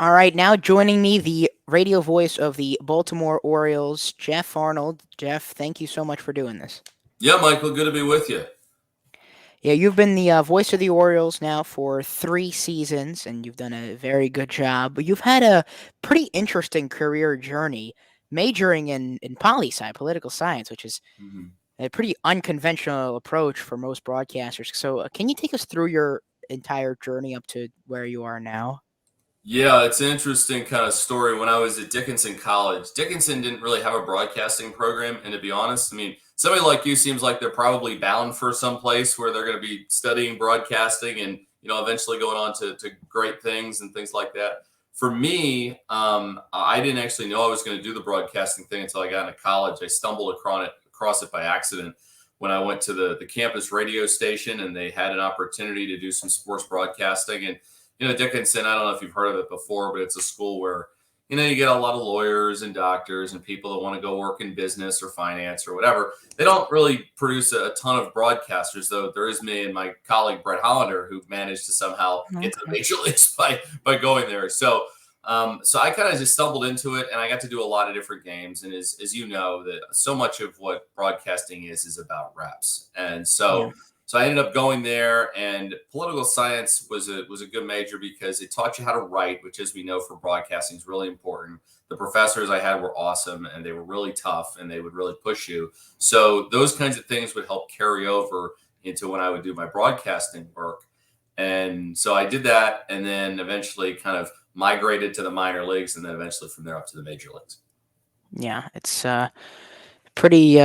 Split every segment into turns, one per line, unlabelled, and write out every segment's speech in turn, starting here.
All right, now joining me, the radio voice of the Baltimore Orioles, Geoff Arnold. Jeff, thank you so much for doing this.
Yeah, Michael, good to be with you.
Yeah, you've been the voice of the Orioles now for 3 seasons, and you've done a very good job. But you've had a pretty interesting career journey, majoring in poli sci, political science, which is
Mhm.
a pretty unconventional approach for most broadcasters. So, can you take us through your entire journey up to where you are now?
Yeah, it's an interesting kind of story. When I was at Dickinson College, Dickinson didn't really have a broadcasting program. And to be honest, I mean, somebody like you seems like they're probably bound for some place where they're going to be studying broadcasting and, eventually going on to great things and things like that. For me, I didn't actually know I was going to do the broadcasting thing until I got into college. I stumbled across it by accident when I went to the campus radio station and they had an opportunity to do some sports broadcasting. And Dickinson, I don't know if you've heard of it before, but it's a school where, you get a lot of lawyers and doctors and people that want to go work in business or finance or whatever. They don't really produce a ton of broadcasters, though. There is me and my colleague, Brett Hollander, who managed to somehow get to the
Okay.
major leagues by going there. So I kind of just stumbled into it and I got to do a lot of different games. And as you know, that so much of what broadcasting is about reps. And
Yeah.
so I ended up going there, and political science was a good major because it taught you how to write, which, as we know, for broadcasting is really important. The professors I had were awesome, and they were really tough, and they would really push you. So those kinds of things would help carry over into when I would do my broadcasting work. And so I did that, and then eventually kind of migrated to the minor leagues, and then eventually from there up to the major leagues.
Yeah, it's pretty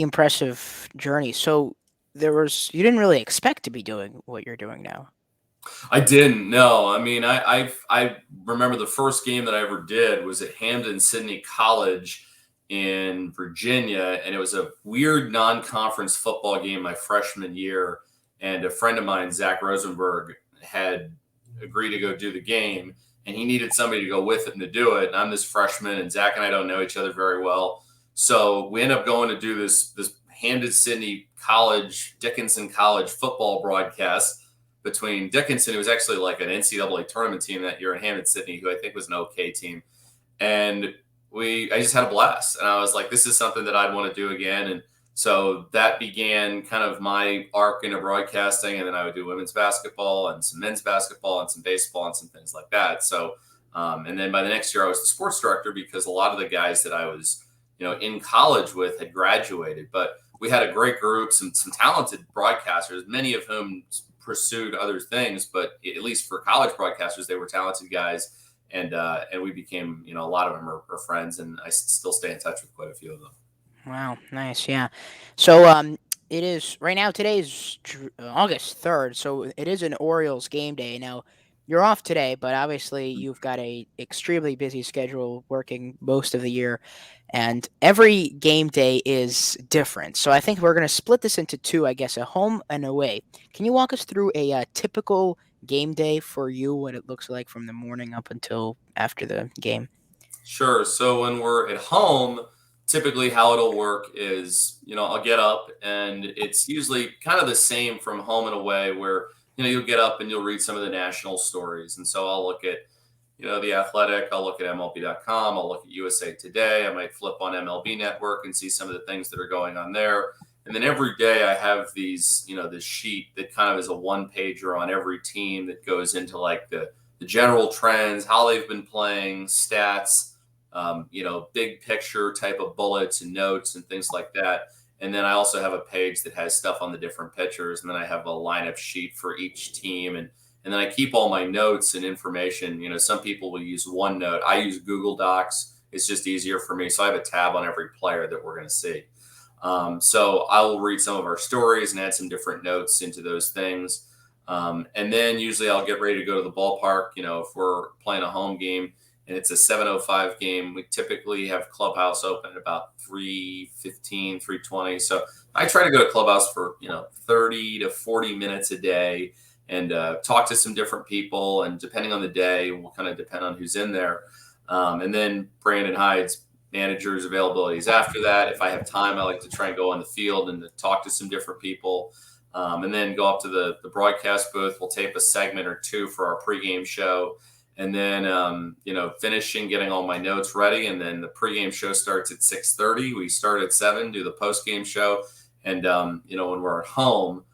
impressive journey. So you didn't really expect to be doing what you're doing now.
I didn't know. I mean, I remember the first game that I ever did was at Hamden Sydney College in Virginia, and it was a weird non-conference football game my freshman year. And a friend of mine, Zach Rosenberg, had agreed to go do the game, and he needed somebody to go with him to do it. And I'm this freshman, and Zach and I don't know each other very well, so we end up going to do this Hamden Sydney College, Dickinson College football broadcast between Dickinson, who was actually like an NCAA tournament team that year, and Hammond Sydney, who I think was an okay team. And I just had a blast. And I was like, this is something that I'd want to do again. And so that began kind of my arc into broadcasting. And then I would do women's basketball and some men's basketball and some baseball and some things like that. And then by the next year, I was the sports director because a lot of the guys that I was, in college with had graduated. But we had a great group, some talented broadcasters, many of whom pursued other things, but at least for college broadcasters, they were talented guys, and we became, a lot of them are friends, and I still stay in touch with quite a few of them.
Wow, nice. Yeah. So it is right now. Today is August 3rd, so it is an Orioles game day. Now you're off today, but obviously you've got a extremely busy schedule working most of the year, and every game day is different. So I think we're gonna split this into two, I guess, a home and away. Can you walk us through a typical game day for you? What it looks like from the morning up until after the game?
Sure. So when we're at home, typically how it'll work is, I'll get up, and it's usually kind of the same from home and away where, you'll get up and you'll read some of the national stories. And so I'll look at, The Athletic, I'll look at MLB.com, I'll look at USA Today. I might flip on MLB Network and see some of the things that are going on there. And then every day I have these, this sheet that kind of is a one pager on every team that goes into like the general trends, how they've been playing, stats, big picture type of bullets and notes and things like that. And then I also have a page that has stuff on the different pitchers. And then I have a lineup sheet for each team. And then I keep all my notes and information. Some people will use OneNote. I use Google Docs. It's just easier for me. So I have a tab on every player that we're going to see. So I will read some of our stories and add some different notes into those things. And then usually I'll get ready to go to the ballpark. If we're playing a home game and it's a 7:05 game, we typically have Clubhouse open at about 3:15, 3:20. So I try to go to Clubhouse for, 30 to 40 minutes a day and talk to some different people. And depending on the day, will kind of depend on who's in there. And then Brandon Hyde's managers' availabilities after that. If I have time, I like to try and go on the field and talk to some different people. And then go up to the broadcast booth. We'll tape a segment or two for our pregame show. and then finishing getting all my notes ready, and then the pregame show starts at 6:30. We start at 7, do the postgame show, and when we're at home,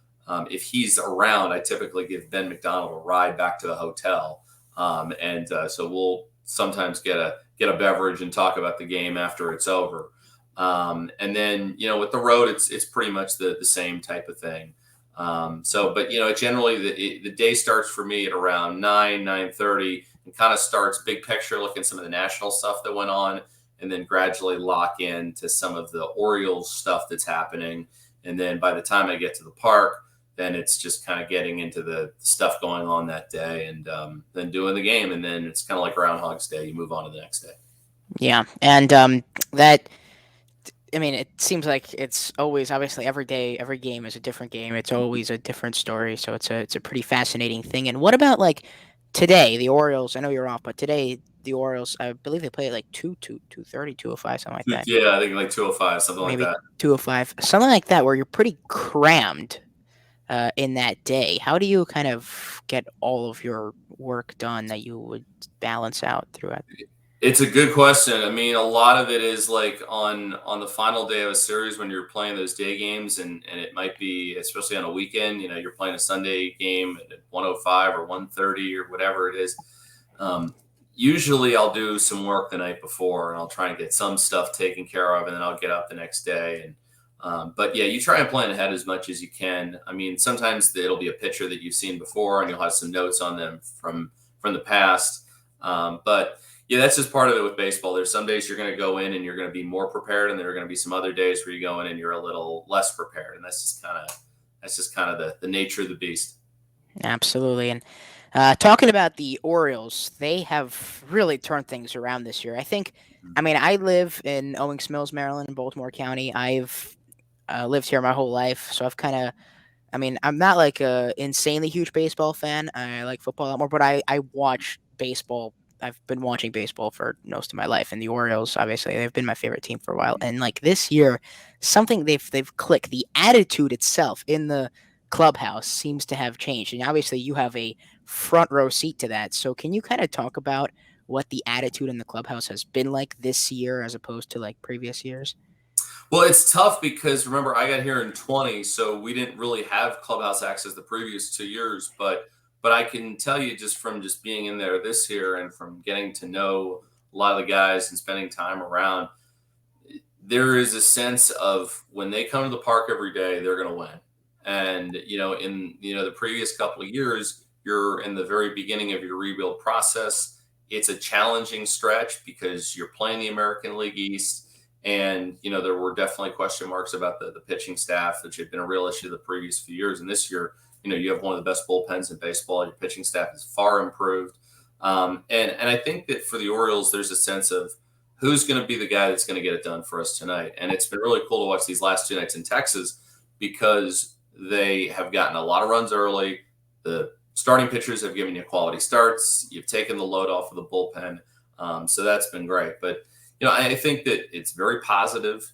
if he's around, I typically give Ben McDonald a ride back to the hotel, so we'll sometimes get a beverage and talk about the game after it's over. And then with the road, it's pretty much the same type of thing. But generally the day starts for me at around 9:30, and kind of starts big picture, looking at some of the national stuff that went on, and then gradually lock into some of the Orioles stuff that's happening. And then by the time I get to the park, then it's just kind of getting into the stuff going on that day, and then doing the game. And then it's kind of like Groundhog's Day. You move on to the next day.
Yeah, and that. I mean, it seems like it's always, obviously, every day, every game is a different game. It's always a different story, so it's a pretty fascinating thing. And what about like today, the Orioles? I know you're off, but today the Orioles, I believe they play at like 2:30, 2:05, something like that.
Yeah, I think like 2:05, something like
Maybe
that.
2:05, something like that, where you're pretty crammed in that day. How do you kind of get all of your work done that you would balance out throughout?
It's a good question. I mean, a lot of it is like on the final day of a series when you're playing those day games, and it might be, especially on a weekend, you're playing a Sunday game at 1:05 or 1:30 or whatever it is. Usually I'll do some work the night before, and I'll try and get some stuff taken care of, and then I'll get up the next day. But yeah, you try and plan ahead as much as you can. I mean, sometimes it'll be a picture that you've seen before, and you'll have some notes on them from the past. But yeah, that's just part of it with baseball. There's some days you're going to go in and you're going to be more prepared, and there are going to be some other days where you go in and you're a little less prepared, and that's just kind of the nature of the beast.
Absolutely. And talking about the Orioles, they have really turned things around this year. I mean, I live in Owings Mills, Maryland, in Baltimore County. I've lived here my whole life, so I mean, I'm not like a insanely huge baseball fan. I like football a lot more, but I watch baseball. I've been watching baseball for most of my life, and the Orioles, obviously, they've been my favorite team for a while. And like this year, something they've clicked. The attitude itself in the clubhouse seems to have changed, and obviously, you have a front row seat to that. So, can you kind of talk about what the attitude in the clubhouse has been like this year as opposed to like previous years?
Well, it's tough because remember, I got here in 20, so we didn't really have clubhouse access the previous 2 years. But I can tell you, just from just being in there this year and from getting to know a lot of the guys and spending time around, there is a sense of when they come to the park every day, they're going to win. And in the previous couple of years, you're in the very beginning of your rebuild process. It's a challenging stretch because you're playing the American League East, and there were definitely question marks about the pitching staff, which had been a real issue the previous few years. And this year, you have one of the best bullpens in baseball. Your pitching staff is far improved, and I think that for the Orioles, there's a sense of who's going to be the guy that's going to get it done for us tonight. And it's been really cool to watch these last 2 nights in Texas because they have gotten a lot of runs early. The starting pitchers have given you quality starts. You've taken the load off of the bullpen. So that's been great. But, I think that it's very positive.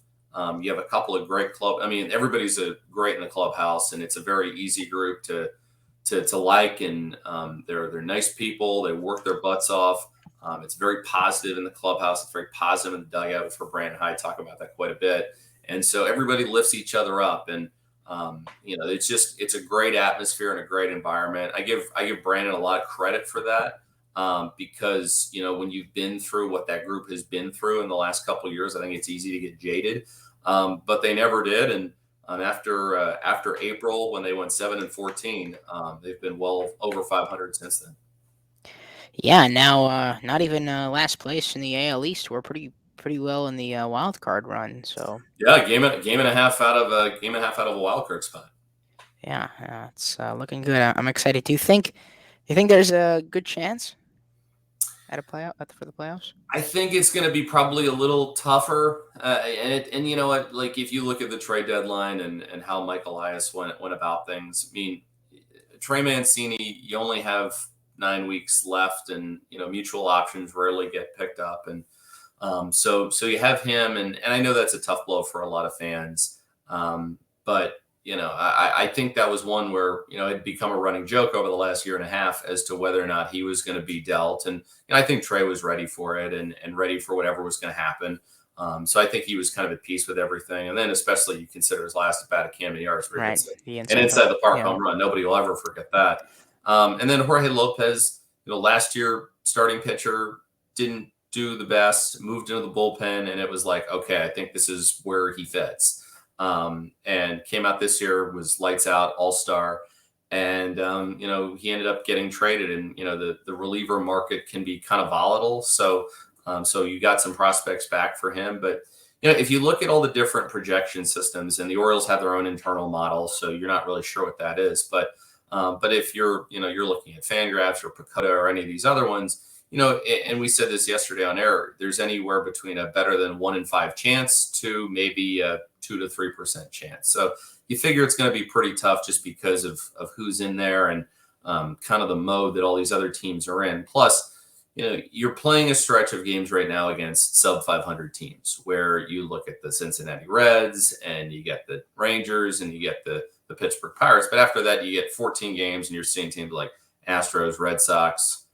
You have a couple of great I mean, everybody's great in the clubhouse, and it's a very easy group to like. And they're nice people. They work their butts off. It's very positive in the clubhouse. It's very positive in the dugout. I've heard Brandon Hyde talk about that quite a bit. And so everybody lifts each other up. And, it's a great atmosphere and a great environment. I give Brandon a lot of credit for that, because, when you've been through what that group has been through in the last couple of years, I think it's easy to get jaded. But they never did. And after April, when they went 7-14, they've been well over 500 since then.
Yeah, now not even last place in the AL East. We're pretty well in the wild card run. So
yeah, game and a half out of a wild card spot.
Yeah, it's looking good. I'm excited. Do you think there's a good chance at a playoff for the playoffs?
I think it's going to be probably a little tougher, and you know what? Like if you look at the trade deadline and how Mike Elias went about things, I mean, Trey Mancini, you only have 9 weeks left, and mutual options rarely get picked up, and so you have him, and I know that's a tough blow for a lot of fans, but I think that was one where, it'd become a running joke over the last year and a half as to whether or not he was going to be dealt. And I think Trey was ready for it and ready for whatever was going to happen. So I think he was kind of at peace with everything. And then especially you consider his last at bat at Camden Yards where he
Right.
hits
The
an inside the park
yeah.
home run. Nobody will ever forget that. And then Jorge Lopez, last year starting pitcher, didn't do the best, moved into the bullpen, and it was like, okay, I think this is where he fits. And came out this year, was lights out, all-star. And, he ended up getting traded, and, the reliever market can be kind of volatile. So you got some prospects back for him. But, if you look at all the different projection systems, and the Orioles have their own internal model, so you're not really sure what that is. But if you're looking at Fangraphs or Pacoda or any of these other ones, and we said this yesterday on air, there's anywhere between a better than 1 in 5 chance to maybe a 2 to 3% chance. So you figure it's going to be pretty tough just because of who's in there and kind of the mode that all these other teams are in. Plus, you're playing a stretch of games right now against sub 500 teams where you look at the Cincinnati Reds and you get the Rangers and you get the Pittsburgh Pirates. But after that, you get 14 games and you're seeing teams like Astros, Red Sox,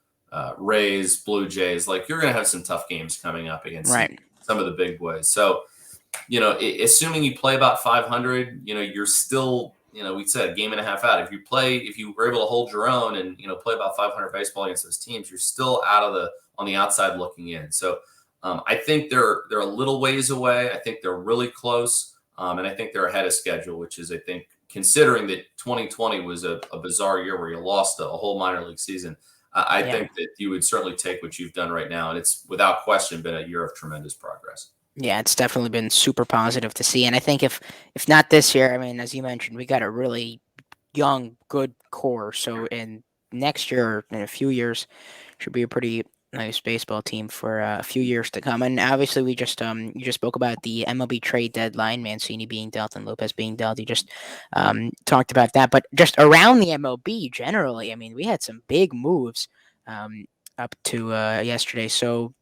Rays, Blue Jays. Like, you're going to have some tough games coming up against some of the big boys. So, assuming you play about 500, you're still, we said a game and a half out. If you were able to hold your own and, play about 500 baseball against those teams, you're still on the outside looking in. So I think they're a little ways away. I think they're really close. And I think they're ahead of schedule, which is, I think, considering that 2020 was a bizarre year where you lost a whole minor league season. I think that you would certainly take what you've done right now. And it's without question been a year of tremendous progress.
Yeah, it's definitely been super positive to see. And I think if not this year, I mean, as you mentioned, we got a really young, good core. So in next year, in a few years, should be a pretty nice baseball team for a few years to come. And obviously, we just you just spoke about the MLB trade deadline, Mancini being dealt and Lopez being dealt. You just talked about that, but just around the MLB generally, I mean, we had some big moves up to yesterday. So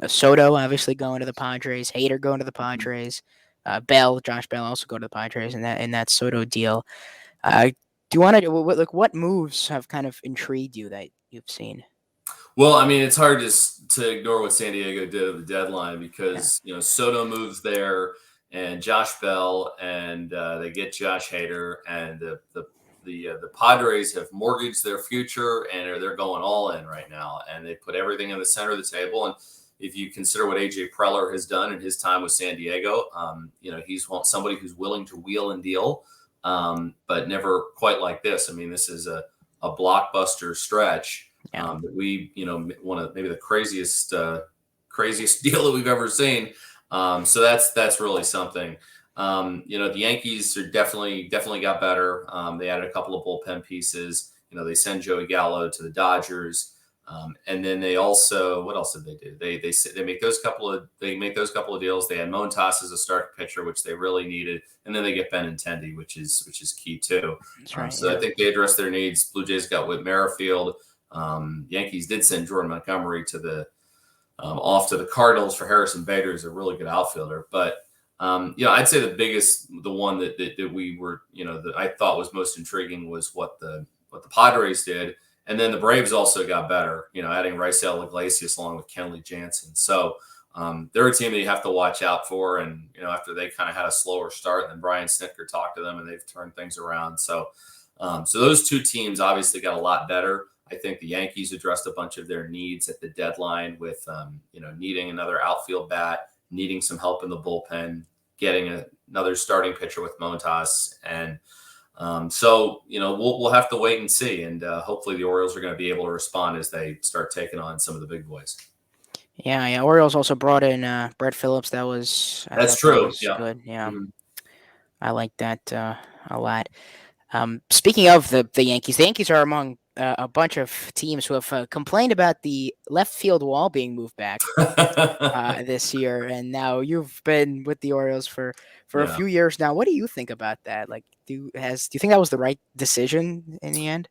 Soto obviously going to the Padres, Hader going to the Padres, Josh Bell also go to the Padres in that Soto deal. Do you want to what moves have kind of intrigued you that you've seen?
Well, I mean, it's hard to ignore what San Diego did at the deadline because Soto moves there and Josh Bell and they get Josh Hader and the Padres have mortgaged their future and they're going all in right now and they put everything in the center of the table. And if you consider what AJ Preller has done in his time with San Diego, he's somebody who's willing to wheel and deal, but never quite like this. I mean, this is a blockbuster stretch. That we, one of maybe the craziest deal that we've ever seen. So that's really something. The Yankees are definitely got better. They added a couple of bullpen pieces. They send Joey Gallo to the Dodgers. And then they also, what else did they do? They make those couple of deals. They had Montas as a starting pitcher, which they really needed, and then they get Benintendi, which is key too. I think they addressed their needs. Blue Jays got Whit Merrifield. Yankees did send Jordan Montgomery off to the Cardinals for Harrison Bader, who's a really good outfielder. But I'd say the one that we were, that I thought was most intriguing was what the Padres did. And then the Braves also got better, adding Raisel Iglesias along with Kenley Jansen. So they're a team that you have to watch out for. And, after they kind of had a slower start, and then Brian Snitker talked to them and they've turned things around. So those two teams obviously got a lot better. I think the Yankees addressed a bunch of their needs at the deadline with, needing another outfield bat, needing some help in the bullpen, getting another starting pitcher with Montas. And we'll have to wait and see. And hopefully the Orioles are going to be able to respond as they start taking on some of the big boys.
Yeah. Orioles also brought in Brett Phillips. That's
true.
That was good. Yeah. Mm-hmm. I like that a lot. Speaking of the Yankees are among a bunch of teams who have complained about the left field wall being moved back this year, and now you've been with the Orioles for a few years now. What do you think about that? Like, do you think that was the right decision in the end?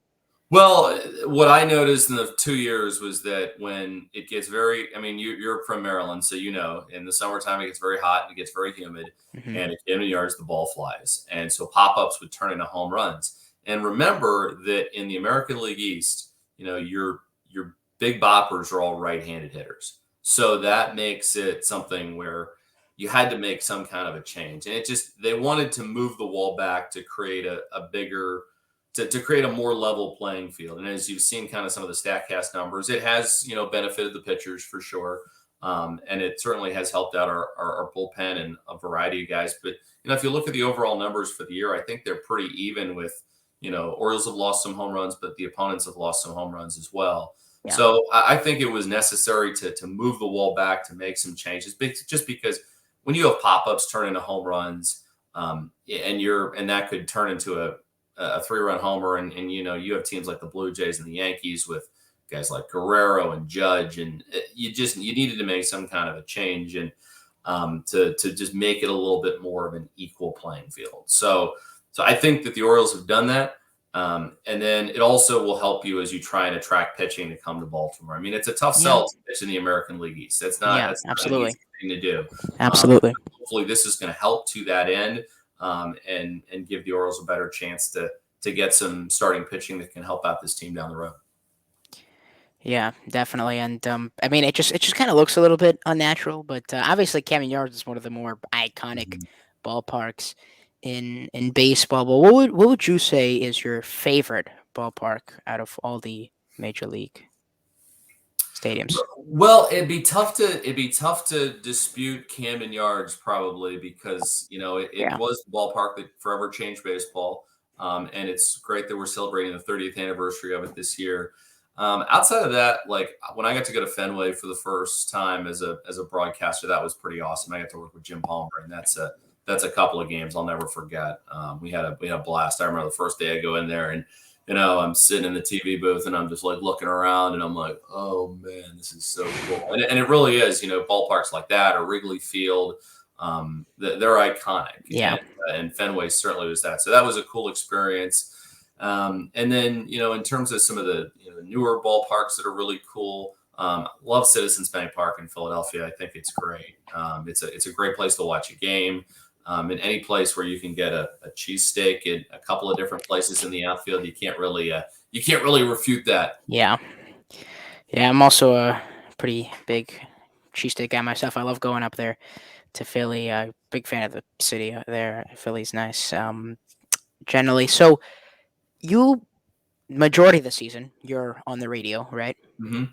Well, what I noticed in the 2 years was that when it gets I mean, you're from Maryland, so in the summertime it gets very hot and it gets very humid,
Hmm.
and at the end of the yards the ball flies, and so pop-ups would turn into home runs. And remember that in the American League East, your big boppers are all right-handed hitters, so that makes it something where you had to make some kind of a change, and they wanted to move the wall back to create a bigger to create a more level playing field. And as you've seen kind of some of the StatCast numbers, it has, benefited the pitchers for sure. And it certainly has helped out our bullpen and a variety of guys. But, if you look at the overall numbers for the year, I think they're pretty even with, Orioles have lost some home runs, but the opponents have lost some home runs as well.
Yeah.
So I think it was necessary to move the wall back to make some changes, just because when you have pop-ups turn into home runs, and that could turn into a 3-run homer, and you have teams like the Blue Jays and the Yankees with guys like Guerrero and Judge, and you needed to make some kind of a change and to just make it a little bit more of an equal playing field. So I think that the Orioles have done that, and then it also will help you as you try and attract pitching to come to Baltimore. I mean, it's a tough sell to pitch in the American League East. That's not an
absolutely.
easy thing to do.
Absolutely.
Hopefully, this is going to help to that end. And give the Orioles a better chance to get some starting pitching that can help out this team down the road.
Yeah, definitely. And I mean, it just kind of looks a little bit unnatural, but obviously, Camden Yards is one of the more iconic ballparks in baseball. But what would you say is your favorite ballpark out of all the major league stadiums?
Well, it'd be tough to dispute Camden Yards probably because it was the ballpark that forever changed baseball, and it's great that we're celebrating the 30th anniversary of it this year. Outside of that, like when I got to go to Fenway for the first time as a broadcaster, that was pretty awesome. I got to work with Jim Palmer, and that's a couple of games I'll never forget. We had a blast. I remember the first day I go in there, and I'm sitting in the TV booth and I'm just like looking around and I'm like, oh man, this is so cool. And it really is, ballparks like that or Wrigley Field, they're iconic.
Yeah.
And Fenway certainly was that. So that was a cool experience. And then, in terms of some of the newer ballparks that are really cool, love Citizens Bank Park in Philadelphia. I think it's great. It's a great place to watch a game. In any place where you can get a cheesesteak in a couple of different places in the outfield, you can't really refute that.
Yeah. I'm also a pretty big cheesesteak guy myself. I love going up there to Philly. Big fan of the city there. Philly's nice. Generally, so you majority of the season you're on the radio, right?
Mm-hmm.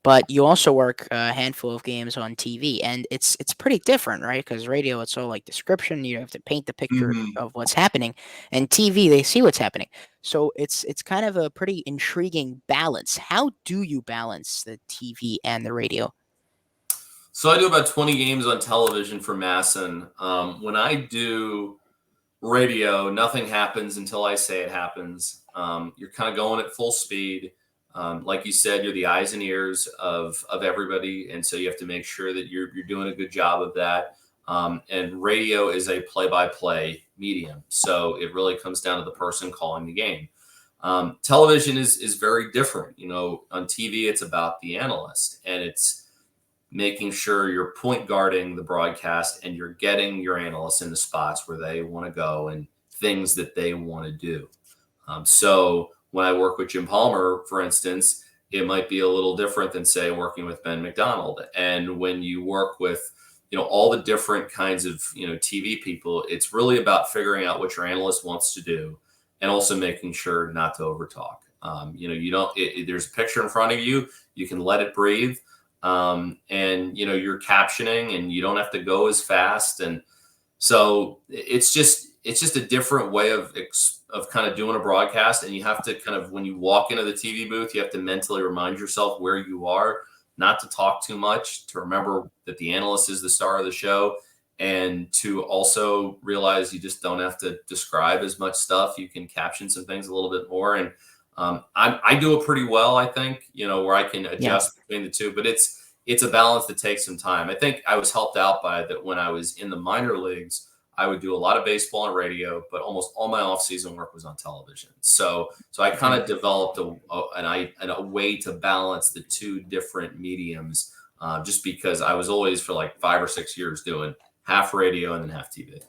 But you also work a handful of games on TV, and it's pretty different, right? Because radio, it's all like description. You have to paint the picture of what's happening, and TV, they see what's happening. So it's kind of a pretty intriguing balance. How do you balance the TV and the radio?
So I do about 20 games on television for Masson. When I do radio, nothing happens until I say it happens. You're kind of going at full speed. Like you said, you're the eyes and ears of everybody, and so you have to make sure that you're doing a good job of that. And radio is a play-by-play medium, so it really comes down to the person calling the game. Television is very different. On TV, it's about the analyst, and it's making sure you're point guarding the broadcast and you're getting your analysts in the spots where they want to go and things that they want to do. So when I work with Jim Palmer, for instance, it might be a little different than, say, working with Ben McDonald. And when you work with, all the different kinds of, TV people, it's really about figuring out what your analyst wants to do and also making sure not to overtalk. You don't, there's a picture in front of you, you can let it breathe. And you're captioning and you don't have to go as fast. And so it's just a different way of kind of doing a broadcast. And you have to kind of, when you walk into the TV booth, you have to mentally remind yourself where you are, not to talk too much, to remember that the analyst is the star of the show, and to also realize you just don't have to describe as much stuff. You can caption some things a little bit more. And I do it pretty well, I think, where I can adjust between the two, but it's a balance that takes some time. I think I was helped out by that when I was in the minor leagues. I would do a lot of baseball on radio, but almost all my off-season work was on television. So I kind of developed a way to balance the two different mediums, just because I was always for like 5 or 6 years doing half radio and then half TV.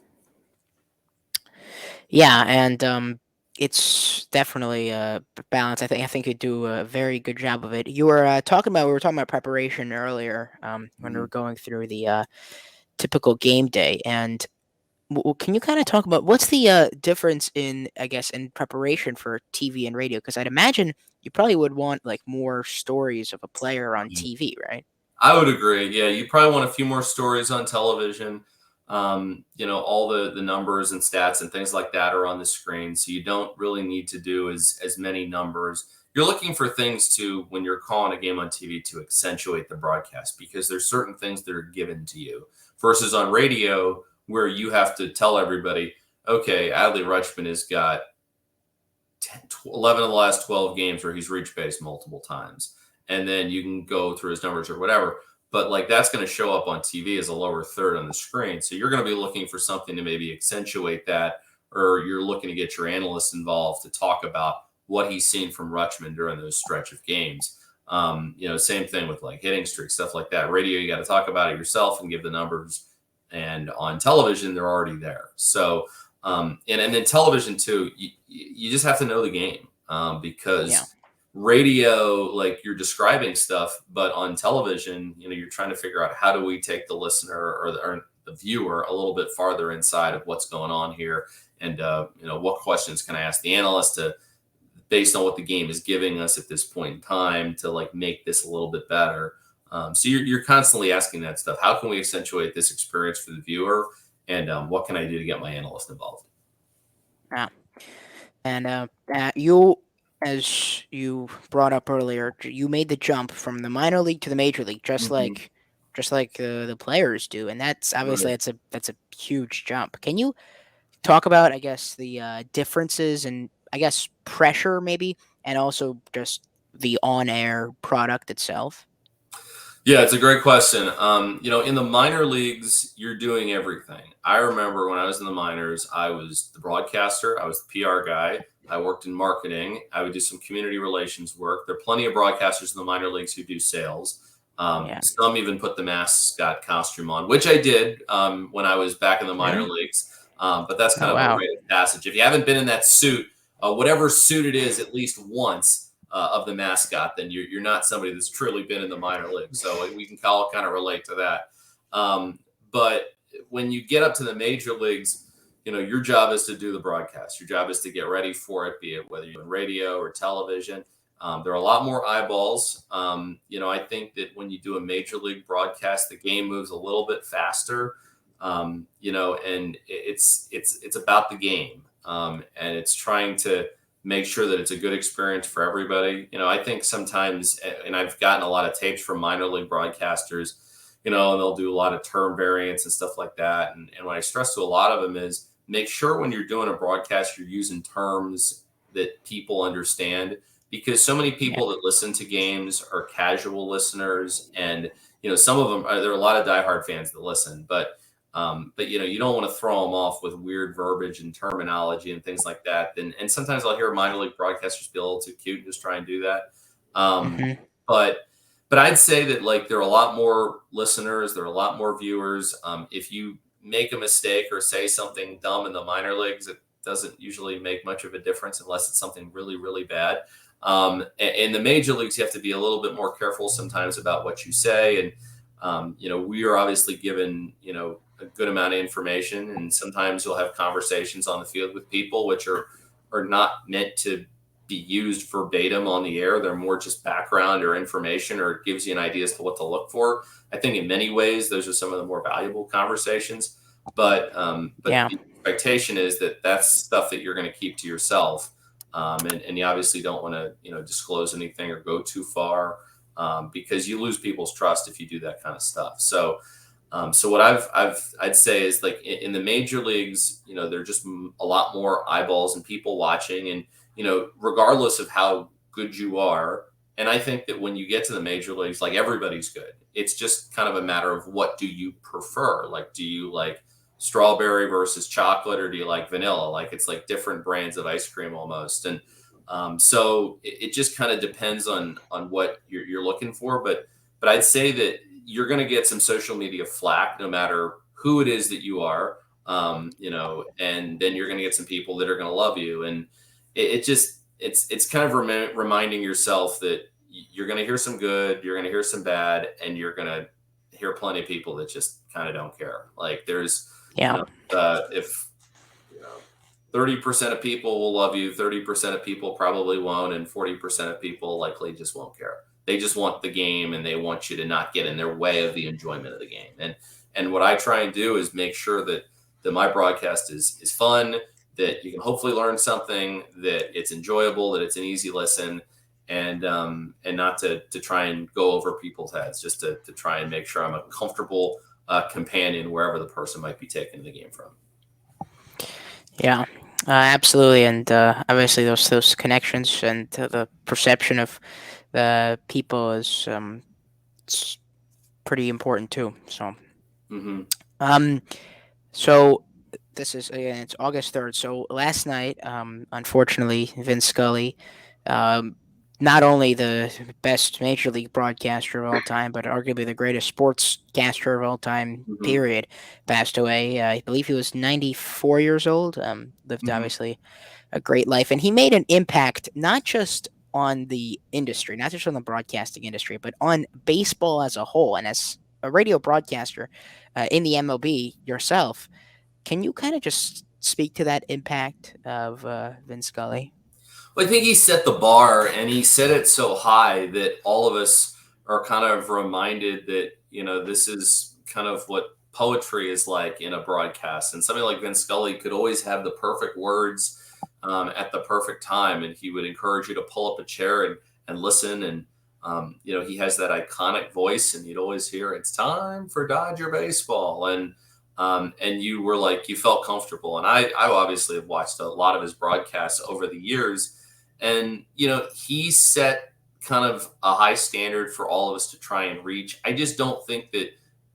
Yeah, and it's definitely a balance. I think you do a very good job of it. You were we were talking about preparation earlier, when we
Mhm.
were going through the typical game day, and can you kind of talk about what's the difference in, I guess, in preparation for TV and radio? Because I'd imagine you probably would want like more stories of a player on TV, right?
I would agree. Yeah, you probably want a few more stories on television. All the numbers and stats and things like that are on the screen, so you don't really need to do as many numbers. You're looking for things to, when you're calling a game on TV, to accentuate the broadcast, because there's certain things that are given to you versus on radio where you have to tell everybody, okay, Adley Rutschman has got 11 of the last 12 games where he's reached base multiple times. And then you can go through his numbers or whatever. But like that's going to show up on TV as a lower third on the screen. So you're going to be looking for something to maybe accentuate that, or you're looking to get your analysts involved to talk about what he's seen from Rutschman during those stretch of games. Same thing with like hitting streaks, stuff like that. Radio, you got to talk about it yourself and give the numbers. And on television, they're already there. So and then television too, you just have to know the game,
Yeah.
because radio, like you're describing stuff, but on television, you're trying to figure out how do we take the listener or the viewer a little bit farther inside of what's going on here, and what questions can I ask the analyst to, based on what the game is giving us at this point in time, to like make this a little bit better. So you're constantly asking that stuff. How can we accentuate this experience for the viewer? And what can I do to get my analyst involved?
Yeah. And you, as you brought up earlier, you made the jump from the minor league to the major league,
Mhm.
just like the players do, and that's obviously
Right.
that's a huge jump. Can you talk about, I guess, the differences and, I guess, pressure maybe, and also just the on-air product itself?
Yeah, it's a great question. In the minor leagues, you're doing everything. I remember when I was in the minors, I was the broadcaster, I was the PR guy, I worked in marketing, I would do some community relations work. There are plenty of broadcasters in the minor leagues who do sales.
Yeah.
Some even put the mascot costume on, which I did when I was back in the minor
Really?
leagues. But that's
Oh
kind of a
wow.
rite of passage. If you haven't been in that suit, whatever suit it is, at least once, of the mascot, then you're not somebody that's truly been in the minor league. So we can all kind of relate to that. But when you get up to the major leagues, your job is to do the broadcast. Your job is to get ready for it, be it whether you're in radio or television. There are a lot more eyeballs. I think that when you do a major league broadcast, the game moves a little bit faster. And it's about the game, and it's trying to make sure that it's a good experience for everybody. I think sometimes, and I've gotten a lot of tapes from minor league broadcasters, and they'll do a lot of term variants and stuff like that. And what I stress to a lot of them is make sure when you're doing a broadcast, you're using terms that people understand, because so many
Yeah.
people that listen to games are casual listeners. And, some of them, there are a lot of diehard fans that listen, but you don't want to throw them off with weird verbiage and terminology and things like that. And sometimes I'll hear minor league broadcasters be a little too cute and just try and do that. Um,
Hmm.
but but I'd say that like there are a lot more listeners, there are a lot more viewers. If you make a mistake or say something dumb in the minor leagues, it doesn't usually make much of a difference unless it's something really, really bad. In the major leagues, you have to be a little bit more careful sometimes about what you say. And we are obviously given, a good amount of information, and sometimes you'll have conversations on the field with people which are not meant to be used verbatim on the air. They're more just background or information, or it gives you an idea as to what to look for. I think in many ways those are some of the more valuable conversations, but
Yeah.
the expectation is that that's stuff that you're going to keep to yourself. And you obviously don't want to disclose anything or go too far, because you lose people's trust if you do that kind of stuff. So what I'd say is like in the major leagues, there are just a lot more eyeballs and people watching, and regardless of how good you are. And I think that when you get to the major leagues, like everybody's good. It's just kind of a matter of what do you prefer? Like, do you like strawberry versus chocolate, or do you like vanilla? Like it's like different brands of ice cream almost. And so it just kind of depends on what you're looking for. But I'd say that you're going to get some social media flack no matter who it is that you are. And then you're going to get some people that are going to love you. And it just it's kind of reminding yourself that you're going to hear some good, you're going to hear some bad, and you're going to hear plenty of people that just kind of don't care. Like there's,
Yeah.
if 30% of people will love you, 30% of people probably won't, and 40% of people likely just won't care. They just want the game, and they want you to not get in their way of the enjoyment of the game. And what I try and do is make sure that my broadcast is fun, that you can hopefully learn something, that it's enjoyable, that it's an easy listen, and not to try and go over people's heads, just to try and make sure I'm a comfortable companion wherever the person might be taking the game from.
Yeah, absolutely, and obviously those connections and the perception of the people is it's pretty important too. So,
Mm-hmm.
um, so this is again it's August 3rd. So last night, unfortunately, Vin Scully, um, not only the best major league broadcaster of all time, but arguably the greatest sportscaster of all time.
Mm-hmm.
Period. Passed away. I believe he was 94 years old. Lived
Mm-hmm.
obviously a great life, and he made an impact not just on the industry, not just on the broadcasting industry, but on baseball as a whole. And as a radio broadcaster in the MLB yourself, can you kind of just speak to that impact of Vin Scully?
Well, I think he set the bar, and he set it so high that all of us are kind of reminded that, this is kind of what poetry is like in a broadcast. And somebody like Vin Scully could always have the perfect words at the perfect time. And he would encourage you to pull up a chair and listen. And, he has that iconic voice, and you'd always hear, "It's time for Dodger baseball." And you were like, you felt comfortable. And I obviously have watched a lot of his broadcasts over the years. And, he set kind of a high standard for all of us to try and reach. I just don't think that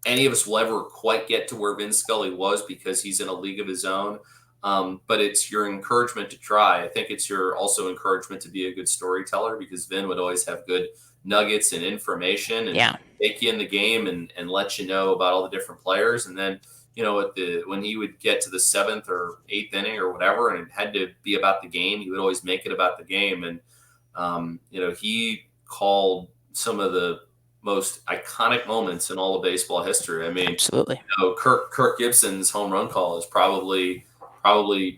any of us will ever quite get to where Vin Scully was, because he's in a league of his own. But it's your encouragement to try. I think it's your also encouragement to be a good storyteller, because Vin would always have good nuggets and information and
Yeah,
take you in the game and let you know about all the different players. And then, when he would get to the 7th or 8th inning or whatever, and it had to be about the game, he would always make it about the game. And, he called some of the most iconic moments in all of baseball history. I mean,
absolutely.
Kirk Gibson's home run call is probably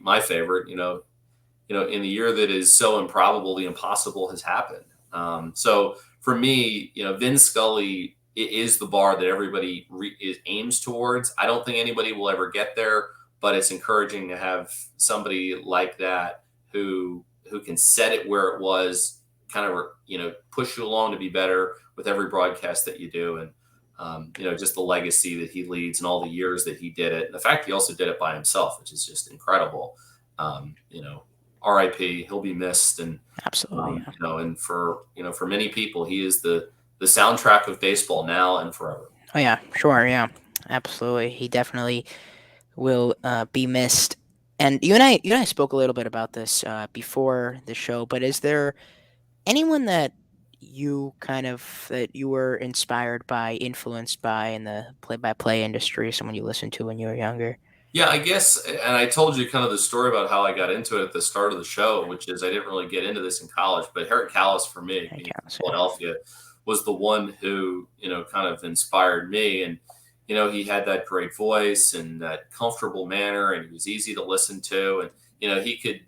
my favorite. In the year that is so improbable, the impossible has happened. So for me, Vin Scully is the bar that everybody aims towards. I don't think anybody will ever get there, but it's encouraging to have somebody like that who can set it where it was, kind of push you along to be better with every broadcast that you do. And just the legacy that he leads and all the years that he did it. And the fact he also did it by himself, which is just incredible. RIP, he'll be missed. And,
Absolutely. Yeah.
and for many people, he is the soundtrack of baseball now and forever.
Oh yeah, sure. Yeah, absolutely. He definitely will be missed. And you and I spoke a little bit about this before the show. But is there anyone that you were inspired by, influenced by in the play-by-play industry? Someone you listened to when you were younger?
Yeah, I guess. And I told you kind of the story about how I got into it at the start of the show, which is I didn't really get into this in college, but Harry Callis, for me,
I
being
can't
from
say.
Philadelphia, was the one who, kind of inspired me. And, he had that great voice and that comfortable manner, and he was easy to listen to. And, he could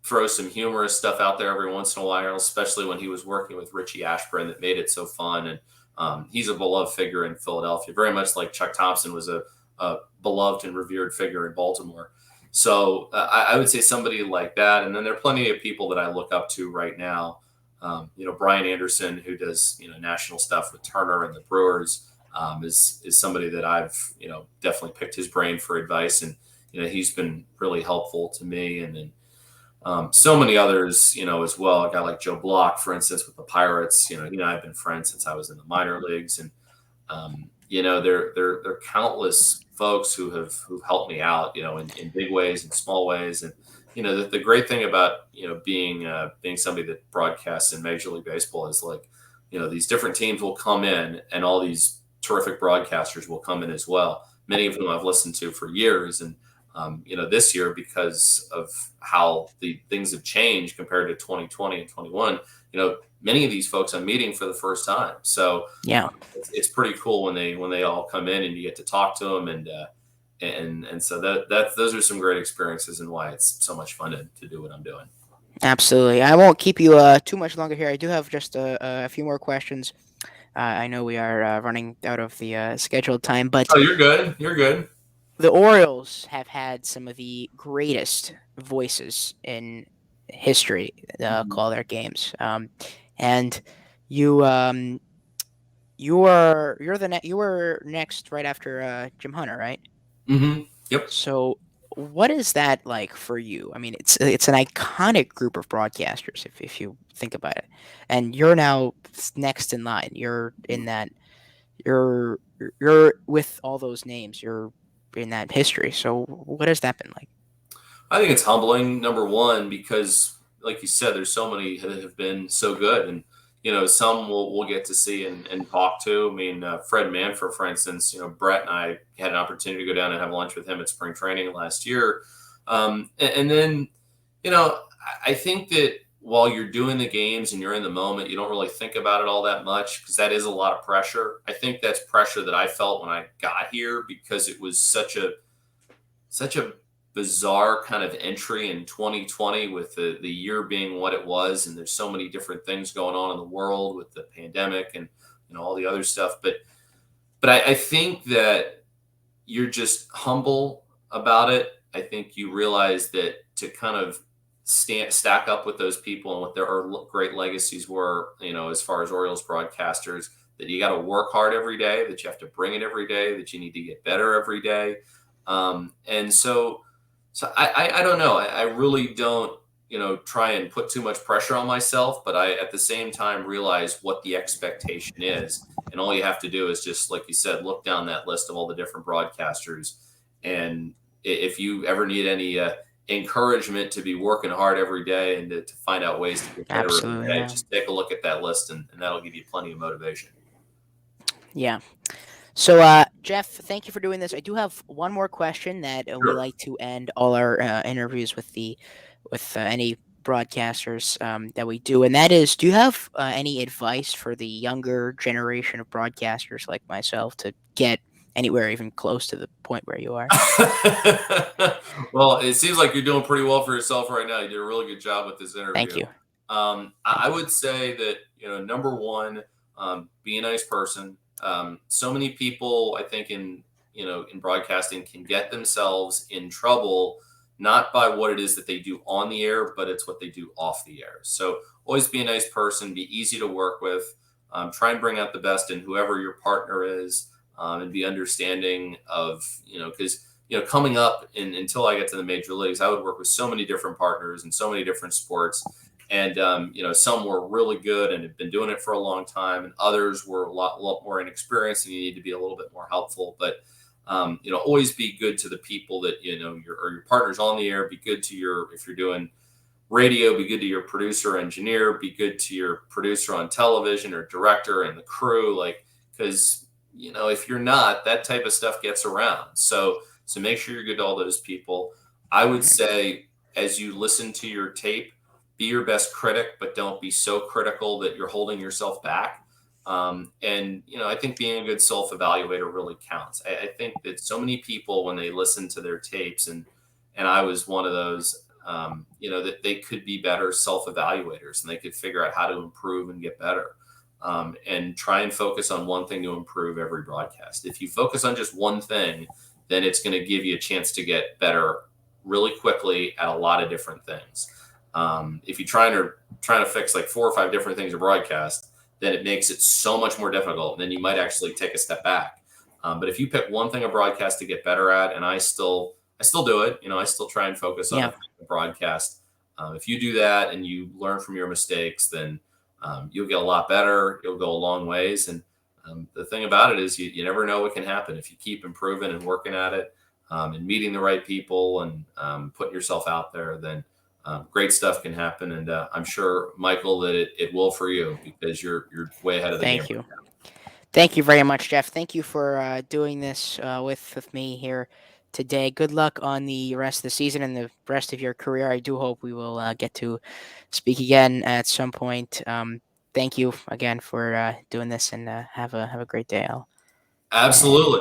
throw some humorous stuff out there every once in a while, especially when he was working with Richie Ashburn, that made it so fun. And he's a beloved figure in Philadelphia, very much like Chuck Thompson was a beloved and revered figure in Baltimore. So I would say somebody like that. And then there are plenty of people that I look up to right now. Brian Anderson, who does, national stuff with Turner and the Brewers, is somebody that I've, definitely picked his brain for advice. And, he's been really helpful to me. And then so many others, as well. A guy like Joe Block, for instance, with the Pirates, he and I have been friends since I was in the minor leagues. And, there are countless folks who've helped me out, in big ways and small ways. And the great thing about being somebody that broadcasts in Major League Baseball is, like, these different teams will come in, and all these terrific broadcasters will come in as well. Many of whom I've listened to for years, and this year, because of how the things have changed compared to 2020 and 21, many of these folks I'm meeting for the first time. So
Yeah.
It's pretty cool when they all come in and you get to talk to them, and so those are some great experiences, and why it's so much fun to do what I'm doing.
Absolutely. I won't keep you too much longer here. I do have just a few more questions. I know we are running out of the scheduled time, but
Oh, you're good. You're good.
the Orioles have had some of the greatest voices in history call their games, and you you were next right after Jim Hunter, right?
Mm-hmm. Yep.
So, what is that like for you? I mean, it's an iconic group of broadcasters if you think about it, and you're now next in line. You're in that. You're with all those names. You're in that history. So, what has that been like?
I think it's humbling, number one, because, like you said, there's so many that have been so good, and some we'll get to see and talk to. I mean, Fred Manfred, for instance. Brett and I had an opportunity to go down and have lunch with him at spring training last year, and then I think that while you're doing the games and you're in the moment, you don't really think about it all that much, because that is a lot of pressure. I think that's pressure that I felt when I got here, because it was such a bizarre kind of entry in 2020, with the year being what it was, and there's so many different things going on in the world with the pandemic and all the other stuff. But I think that you're just humble about it. I think you realize that to kind of stack up with those people and what their great legacies were, as far as Orioles broadcasters, that you got to work hard every day, that you have to bring it every day, that you need to get better every day. And so I don't know. I really don't, try and put too much pressure on myself, but I, at the same time, realize what the expectation is. And all you have to do is just, like you said, look down that list of all the different broadcasters. And if you ever need any encouragement to be working hard every day and to find out ways to get better
Absolutely,
every day,
yeah.
just take a look at that list, and that'll give you plenty of motivation.
Yeah. So, Jeff, thank you for doing this. I do have one more question that we
Sure.
like to end all our interviews with any broadcasters that we do, and that is, do you have any advice for the younger generation of broadcasters like myself to get anywhere even close to the point where you are?
Well, it seems like you're doing pretty well for yourself right now. You did a really good job with this
Thank
interview.
you.
I would say that, number one, be a nice person. So many people, I think, in broadcasting, can get themselves in trouble, not by what it is that they do on the air, but it's what they do off the air. So always be a nice person, be easy to work with, try and bring out the best in whoever your partner is, and be understanding of, because, coming up until I get to the major leagues, I would work with so many different partners in so many different sports. And, some were really good and had been doing it for a long time, and others were a lot more inexperienced, and you need to be a little bit more helpful. But, always be good to the people that, your partners on the air. Be good to if you're doing radio, be good to your producer, engineer, be good to your producer on television or director and the crew. Like, because, if you're not, that type of stuff gets around. So make sure you're good to all those people. I would say, as you listen to your tape, be your best critic, but don't be so critical that you're holding yourself back. And I think being a good self-evaluator really counts. I think that so many people, when they listen to their tapes, and I was one of those, that they could be better self-evaluators, and they could figure out how to improve and get better. And try and focus on one thing to improve every broadcast. If you focus on just one thing, then it's going to give you a chance to get better really quickly at a lot of different things. If you're trying to fix like 4 or 5 different things to broadcast, then it makes it so much more difficult. And then you might actually take a step back. But if you pick one thing a broadcast to get better at, and I still do it, I still try and focus on a broadcast. If you do that and you learn from your mistakes, then you'll get a lot better. You'll go a long ways. And The thing about it is you never know what can happen if you keep improving and working at it, and meeting the right people, and putting yourself out there. Then great stuff can happen, and I'm sure, Michael, that it will for you, because you're way ahead of the game
Thank you.
right now.
Thank you very much, Jeff. Thank you for doing this with me here today. Good luck on the rest of the season and the rest of your career. I do hope we will get to speak again at some point. Thank you again for doing this, and have a great day, Al. And
Absolutely.